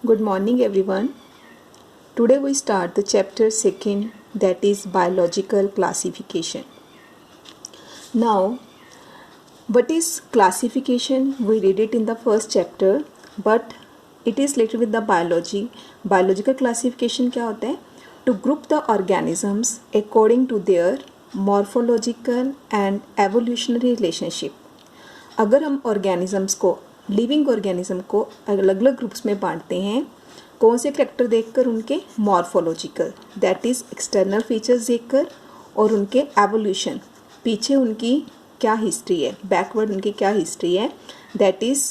Good morning everyone. Today we start the chapter 2, that is biological classification. Now, what is classification? We read it in the first chapter, but it is related with the biology. Biological classification क्या होता है? To group the organisms according to their morphological and evolutionary relationship. अगर हम organisms को, living organism को अलग अलग groups में बांटते हैं, कौन से करेक्टर देखकर? उनके morphological, that is external features देखकर, और उनके एवोल्यूशन, पीछे उनकी क्या हिस्ट्री है, बैकवर्ड उनकी क्या हिस्ट्री है, दैट इज़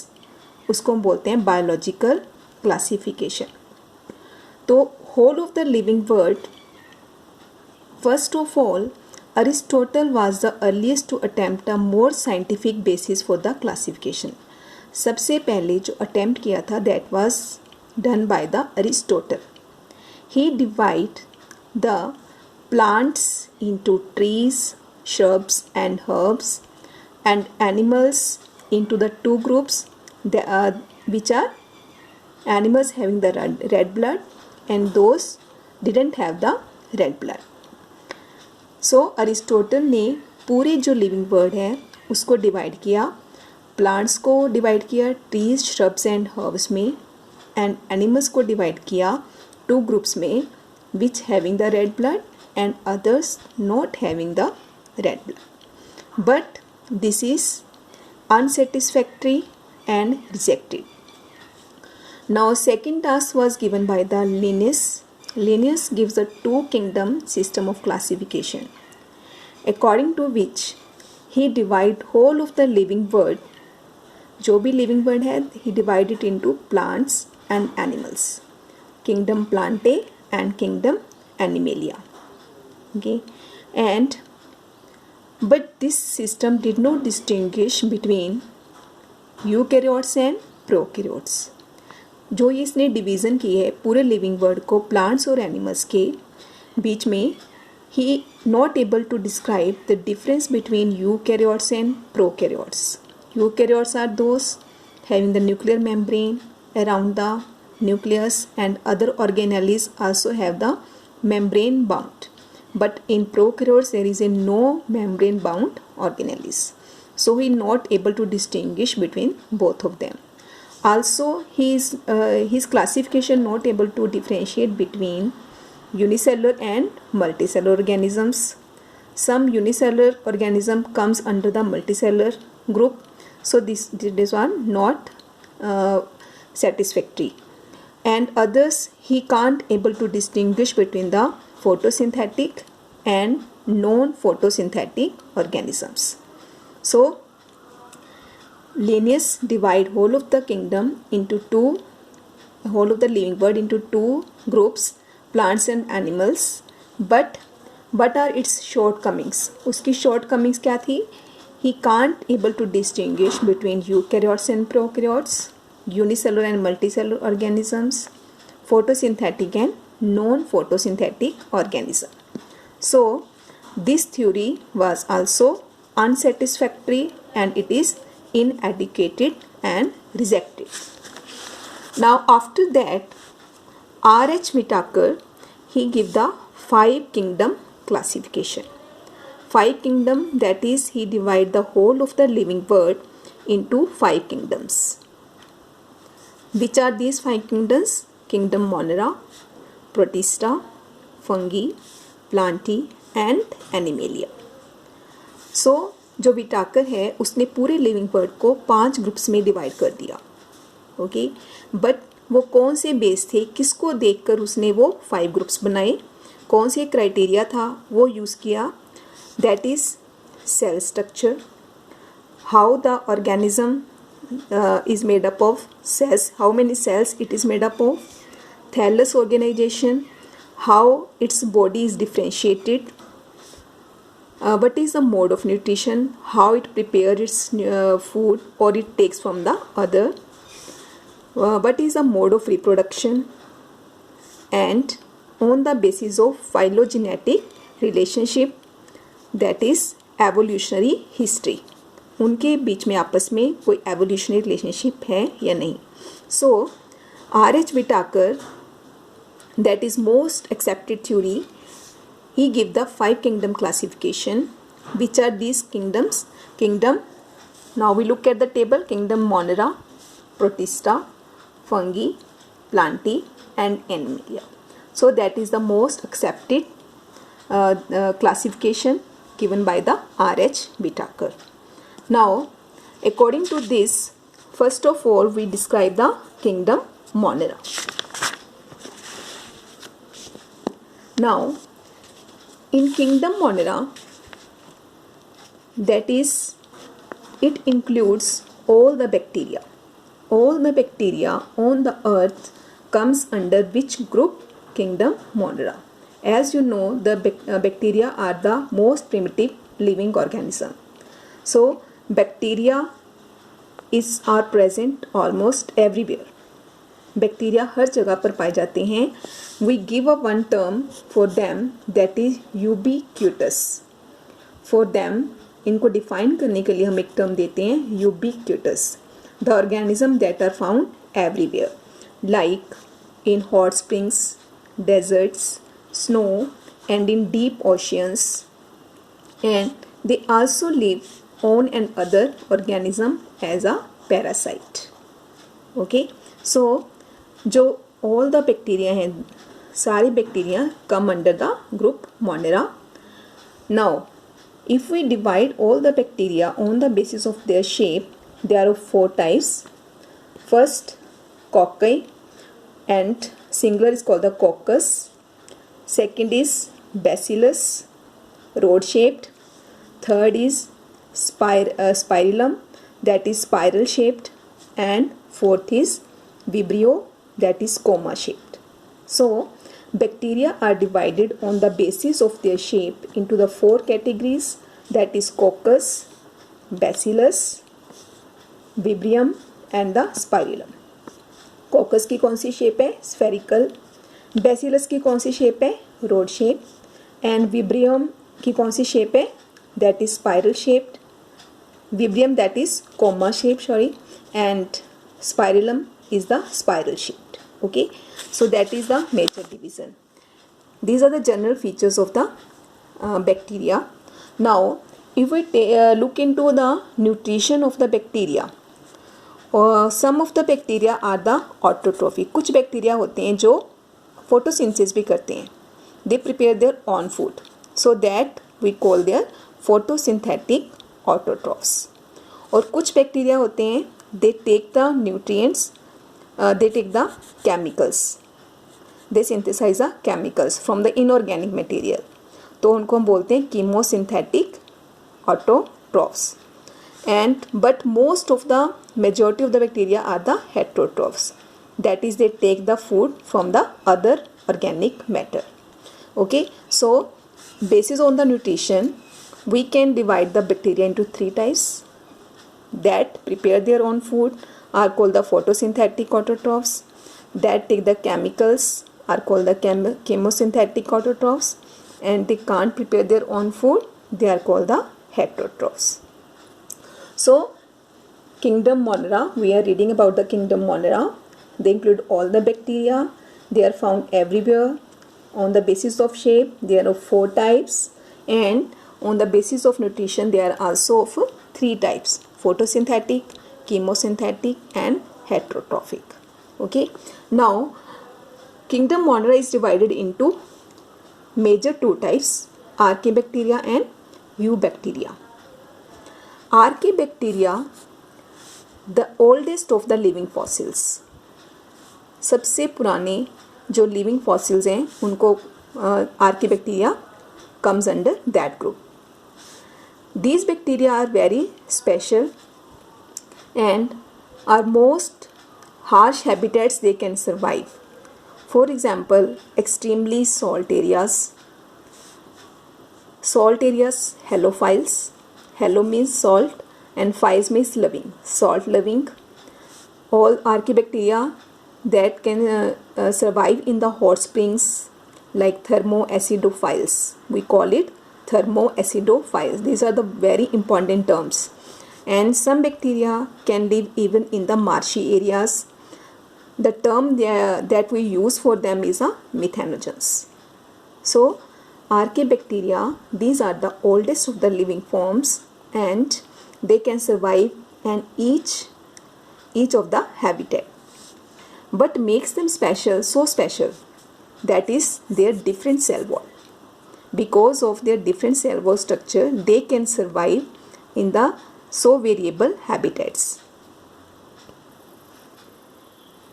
उसको हम बोलते हैं बायोलॉजिकल क्लासिफिकेशन. तो whole of the living world, first of all Aristotle was the earliest to attempt a more scientific basis for the classification. सबसे पहले जो attempt किया था that was done by the Aristotle. He divided the plants into trees, shrubs and herbs, and animals into the two groups, which are animals having the red blood and those didn't have the red blood. So Aristotle ने पूरे जो living world है उसको divide किया, plants को divide किया trees, shrubs and herbs में, and animals को डिवाइड किया टू ग्रुप्स में, which having the red blood and others not having the red blood. But this is unsatisfactory and rejected. Now second task was given by the Linnaeus. Linnaeus gives a two-kingdom system of classification, according to which he divide whole of the living world, जो भी living world है, he divide it into plants and animals, kingdom Plantae and kingdom Animalia. Okay, and but this system did not distinguish between eukaryotes and prokaryotes. जो इसने division की है पूरे living world को plants और एनिमल्स के बीच में, he not able to describe the difference between eukaryotes and prokaryotes. Eukaryotes are those having the nuclear membrane around the nucleus, and other organelles also have the membrane bound, but in prokaryotes there is a no membrane bound organelles. So he not able to distinguish between both of them. Also, his classification not able to differentiate between unicellular and multicellular organisms. Some unicellular organism comes under the multicellular group, so this one not satisfactory. And others he can't able to distinguish between the photosynthetic and non-photosynthetic organisms. So Linnaeus divide whole of the kingdom into two, whole of the living world into two groups, plants and animals. But what are its shortcomings? उसकी shortcomings क्या थी? He can't able to distinguish between eukaryotes and prokaryotes, unicellular and multicellular organisms, photosynthetic and non-photosynthetic organism. So this theory was also unsatisfactory and it is inadequate and rejected. Now after that, R.H. Whitaker, he give the 5 kingdom classification. 5 kingdom, that is he divide the whole of the living world into 5 kingdoms. Which are these 5 kingdoms? Kingdom Monera, Protista, Fungi, Plantae and Animalia. So जो Whittaker है उसने पूरे living world को 5 groups में divide कर दिया. Okay, but वो कौन से बेस थे, किसको देखकर उसने वो 5 ग्रुप्स बनाए, कौन से क्राइटेरिया था वो यूज़ किया, that is cell structure, how the organism is made up of cells, how many cells it is made up of, thallus organisation, how its body is differentiated, what is the mode of nutrition, how it prepares its food or it takes from the other, what is the mode of reproduction, and on the basis of phylogenetic relationship, that is evolutionary history, उनके बीच में आपस में कोई evolutionary relationship है या नहीं. So R.H. Whitaker, that is most accepted theory, he give the 5 kingdom classification. Which are these kingdoms? Now we look at the table. Kingdom Monera, Protista, Fungi, Plantae and Animalia. So that is the most accepted classification given by the R.H. Whitaker. Now according to this, first of all we describe the kingdom Monera. Now in kingdom Monera, that is, it includes all the bacteria. All the bacteria on the earth comes under which group? Kingdom Monera. As you know, the bacteria are the most primitive living organism. So bacteria are present almost everywhere. Bacteria हर जगह पर पाए जाते हैं. We give a one term for them, that is ubiquitous. For them, इनको define करने के लिए हम एक टर्म देते हैं ubiquitous. The organism that are found everywhere, like in hot springs, deserts, snow, and in deep oceans. And they also live on another organism as a parasite. Okay, so जो all the bacteria हैं, सारी bacteria come under the group Monera. Now if we divide all the bacteria on the basis of their shape, there are 4 types. First, cocci, and singular is called the coccus. Second is bacillus, rod shaped. Third is spirillum, that is spiral shaped. And fourth is vibrio, that is coma shaped. So bacteria are divided on the basis of their shape into the 4 categories, that is coccus, bacillus, vibrium and the spirillum. कोकस की कौन सी shape है? Spherical. Bacillus की कौन सी shape है? Rod shape. And विब्रियम की कौन सी shape है? That is spiral shaped. विब्रियम that is coma shape, sorry. And spirillum is the spiral shaped. Okay, so that is the major division. These are the general features of the bacteria. Now if we look into the nutrition of the bacteria, some of the bacteria are the autotrophic. कुछ bacteria होते हैं जो photosynthesis भी करते हैं. They prepare their own food, so that we call their photosynthetic autotrophs. और कुछ bacteria होते हैं, they take the nutrients, they take the chemicals, they synthesize the chemicals from the inorganic material. तो उनको हम बोलते हैं chemosynthetic autotrophs. And but most of the majority of the bacteria are the heterotrophs, that is they take the food from the other organic matter. Okay, so basis on the nutrition, we can divide the bacteria into 3 types. That prepare their own food are called the photosynthetic autotrophs. That take the chemicals are called the chemosynthetic autotrophs. And they can't prepare their own food, they are called the heterotrophs. So kingdom Monera, we are reading about the kingdom Monera. They include all the bacteria. They are found everywhere. On the basis of shape, there are 4 types. And on the basis of nutrition, they are also of 3 types: photosynthetic, chemosynthetic and heterotrophic. Okay, now kingdom Monera is divided into major 2 types: archaebacteria and eubacteria. Archaebacteria, the oldest of the living fossils. सबसे पुराने जो living fossils हैं उनको archaebacteria comes under that group. These bacteria are very special and are most harsh habitats they can survive. For example, extremely salt areas. Salt areas, halophiles. Halo means salt and philes means loving, salt loving. All archaebacteria that can survive in the hot springs, like thermoacidophiles. We call it thermoacidophiles. These are the very important terms. And some bacteria can live even in the marshy areas. the term that we use for them is methanogens. So Archaebacteria, these are the oldest of the living forms, and they can survive in each of the habitat. What makes them special, so special, that is their different cell wall. Because of their different cell wall structure, they can survive in the so variable habitats.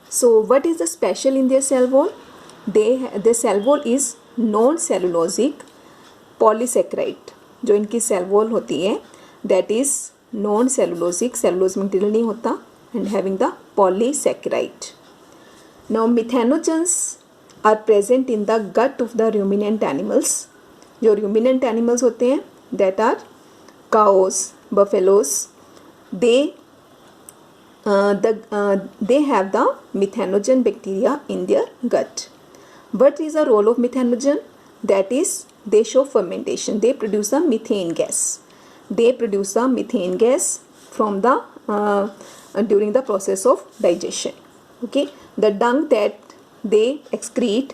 So what is the special in their cell wall? Their cell wall is non-cellulosic polysaccharide. जो इनकी cell wall होती है, that is non-cellulosic, cellulose material नहीं होता, and having the polysaccharide. Now methanogens are present in the gut of the ruminant animals. जो ruminant animals होते हैं, that are cows, buffaloes, they have the methanogen bacteria in their gut. What is the role of methanogen? That is, they show fermentation. They produce a methane gas. They produce a methane gas from the during the process of digestion. Okay, the dung that they excrete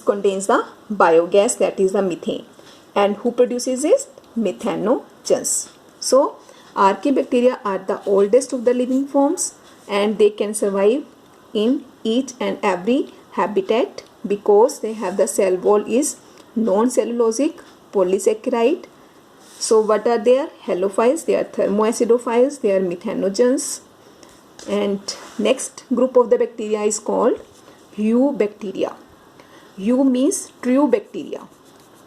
contains the biogas, that is the methane. And who produces it? Methanogens. So Archaebacteria are the oldest of the living forms, and they can survive in each and every habitat because they have the cell wall is non-cellulosic polysaccharide. So what are they? Halophiles, they are thermoacidophiles, they are methanogens. And next group of the bacteria is called eubacteria. Eu means true bacteria.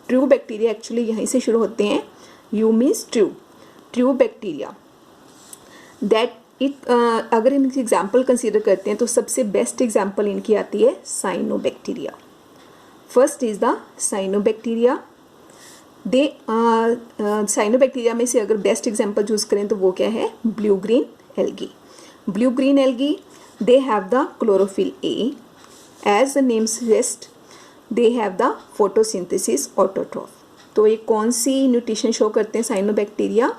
True bacteria actually यहीं से शुरू होते हैं. Eu means true bacteria. That it अगर इनकी example consider करते हैं तो सबसे बेस्ट एग्जाम्पल इनकी आती है cyanobacteria. First is the cyanobacteria. They cyanobacteria में से अगर बेस्ट एग्जाम्पल चूज करें तो वो क्या है? Blue green algae. Blue green algae, they have the chlorophyll A. As the name suggests, they have the photosynthesis autotroph. तो ये कौन सी न्यूट्रिशन शो करते हैं cyanobacteria?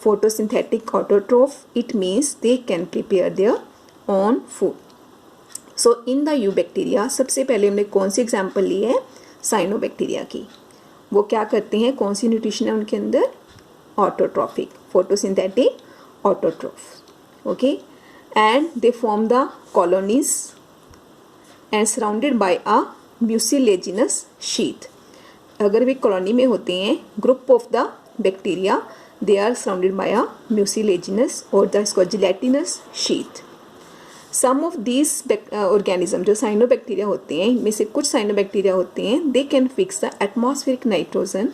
Photosynthetic autotroph. It means they can prepare their on food. So in the eubacteria सबसे पहले हमने कौन सी example ली है? साइनोबैक्टीरिया की. वो क्या करते हैं? कौन सी न्यूट्रिशन है उनके अंदर? Autotrophic, photosynthetic autotroph. Okay, and they form the colonies and surrounded by a mucilaginous sheath. अगर वे कॉलोनी में होते हैं, group of the bacteria, they are surrounded by a mucilaginous और the gelatinous sheath. Some of these organism जो cyanobacteria होते हैं, इनमें से कुछ साइनोबैक्टीरिया होते हैं, they can fix the atmospheric nitrogen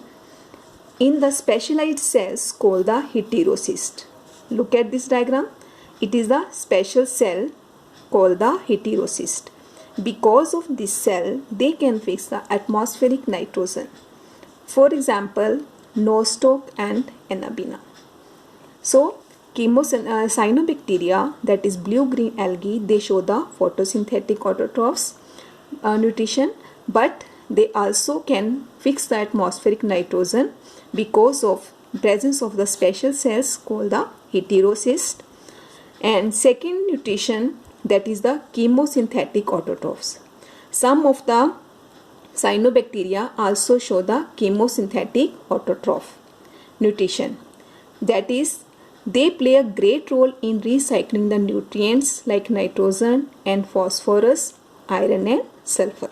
in the specialized cells called the heterocyst. Look at this diagram. It is the special cell called the heterocyst. Because of this cell, they can fix the atmospheric nitrogen. For example, nostoc and Anabaena. So, cyanobacteria, that is blue-green algae, they show the photosynthetic autotrophs nutrition, but they also can fix the atmospheric nitrogen because of presence of the special cells called the heterocyst. And second nutrition, that is the chemosynthetic autotrophs. Some of the cyanobacteria also show the chemosynthetic autotroph nutrition. That is, they play a great role in recycling the nutrients like nitrogen and phosphorus, iron and sulfur.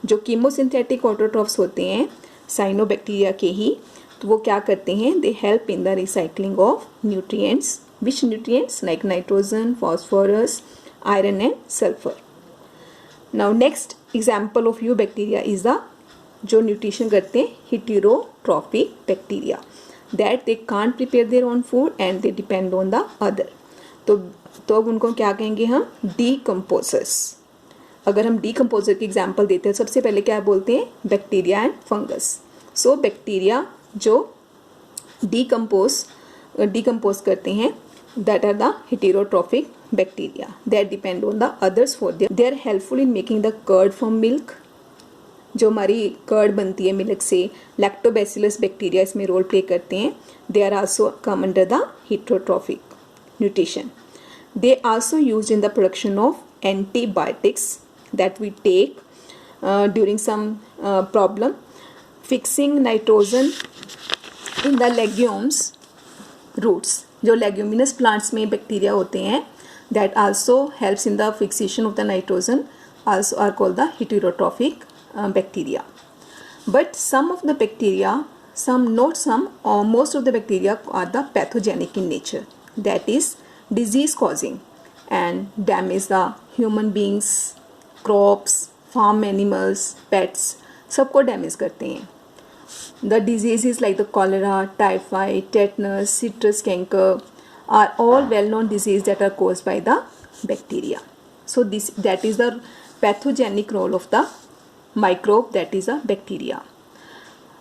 जो chemosynthetic autotrophs होते हैं cyanobacteria के ही, तो वो क्या करते हैं? They help in the recycling of nutrients. Which nutrients? Like nitrogen, phosphorus, iron and sulfur. Now next example of eubacteria is the जो न्यूट्रिशन करते हैं heterotrophic bacteria, that they can't prepare their own food and they depend on the other. तो अब उनको क्या कहेंगे हम? decomposers. अगर हम decomposer की एग्जाम्पल देते हैं, सबसे पहले क्या बोलते हैं? Bacteria and fungus. So bacteria जो डिकम्पोज करते हैं, that are the heterotrophic bacteria that depend on the others for their. They are helpful in making the curd from milk. जो हमारी कर्ड बनती है मिल्क से, लैक्टोबैसिलस बैक्टीरिया इसमें role play करते हैं. They are also come under the heterotrophic nutrition. They also used in the production of antibiotics that we take during some problem. Fixing nitrogen in the legumes roots, जो leguminous plants में bacteria होते हैं, that also helps in the fixation of the nitrogen, also are called the heterotrophic bacteria. But some of the bacteria, not some, or most of the bacteria are the pathogenic in nature, that is disease causing and damage the human beings, crops, farm animals, pets, सबको damage करते हैं. The diseases like the cholera, typhoid, tetanus, citrus canker are all well-known diseases that are caused by the bacteria. So that is the pathogenic role of the microbe, that is a bacteria.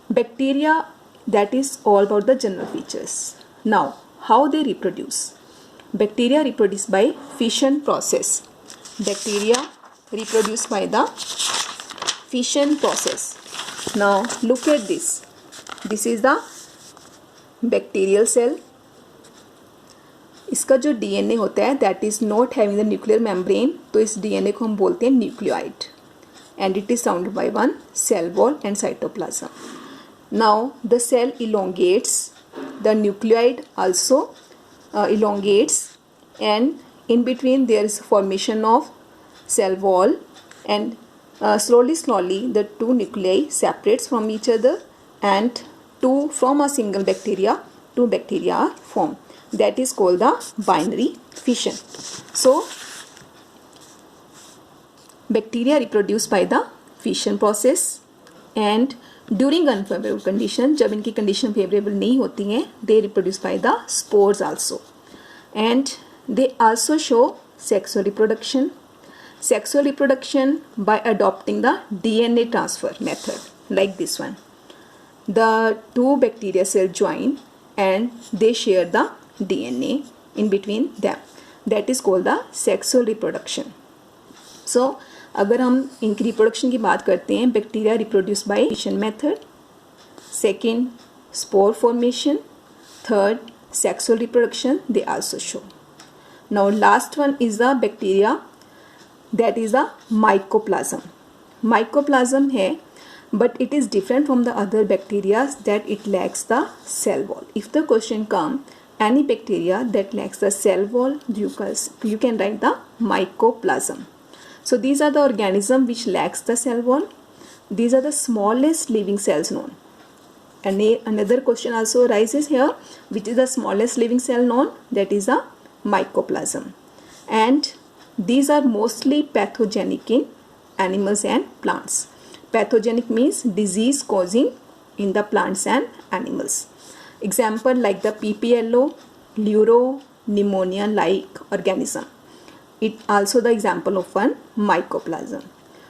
Bacteria, that is all about the general features. Now, how they reproduce? Bacteria reproduce by fission process. Bacteria reproduce by the fission process. Now look at this. This is the bacterial cell. इसका जो DNA होता है that is not having the nuclear membrane, तो इस DNA को हम बोलते हैं nucleoid, and it is surrounded by one cell wall and cytoplasm. Now the cell elongates, the nucleoid also elongates, and in between there is formation of cell wall, and slowly the two nuclei separates from each other, and from a single bacteria, two bacteria are formed. That is called the binary fission. So bacteria reproduce by the fission process, and during unfavorable condition, जब इनकी condition favorable नहीं होती हैं, they reproduce by the spores also, and they also show sexual reproduction. Sexual reproduction by adopting the DNA transfer method, like this one. The two bacteria cells join and they share the DNA in between them. That is called the sexual reproduction. So अगर हम इनकी reproduction की बात करते हैं, bacteria reproduce by fission method, second spore formation, third sexual reproduction they also show. Now last one is the bacteria, that is a mycoplasm. Mycoplasm है, but it is different from the other bacteria that it lacks the cell wall. If the question come, any bacteria that lacks the cell wall, you can write the mycoplasm. So these are the organism which lacks the cell wall. These are the smallest living cells known. And another question also arises here, which is the smallest living cell known? That is the mycoplasm. And these are mostly pathogenic in animals and plants. Pathogenic means disease causing in the plants and animals. Example like the PPLO, Luro, pneumonia like organism. It also the example of one mycoplasm.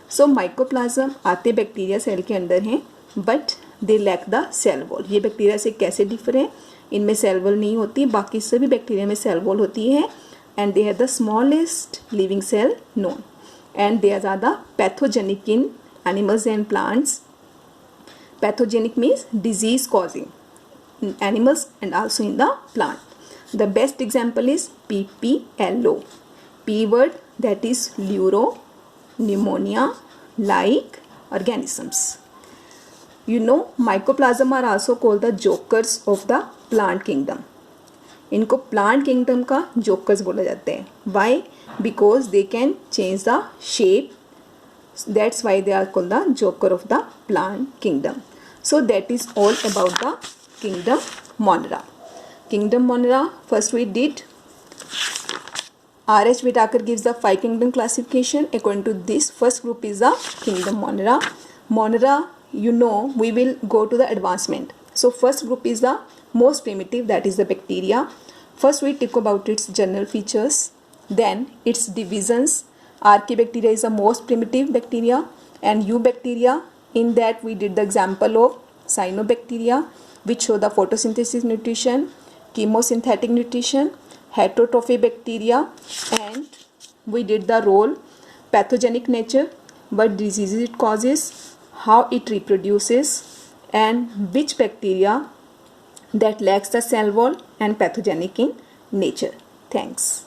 So mycoplasm आते bacteria cell के अंदर हैं, but they lack the cell wall. ये bacteria से कैसे differ है? इनमें cell wall नहीं होती, बाकी सभी बैक्टीरिया में सेल वॉल होती है, and they are the smallest living cell known, and they are the pathogenic in animals and plants. Pathogenic means disease causing in animals and also in the plant. The best example is PPLO. P word, that is Luro, pneumonia like organisms. You know, mycoplasm are also called the jokers of the plant kingdom. इनको plant kingdom का jokers बोला जाते हैं. Why? Because they can change the shape. That's why they are called the joker of the plant kingdom. So that is all about the kingdom Monera. Kingdom Monera, first we did. R.H. Whitaker gives the 5 kingdom classification. According to this, first group is the kingdom Monera. Monera, you know, we will go to the advancement. So first group is the most primitive, that is the bacteria. First we talk about its general features, then its divisions. Archaebacteria is the most primitive bacteria, and eubacteria, in that we did the example of cyanobacteria, which show the photosynthesis nutrition, chemosynthetic nutrition, heterotrophic bacteria, and we did the role, pathogenic nature, what diseases it causes, how it reproduces, and which bacteria that lacks the cell wall and pathogenic in nature. Thanks.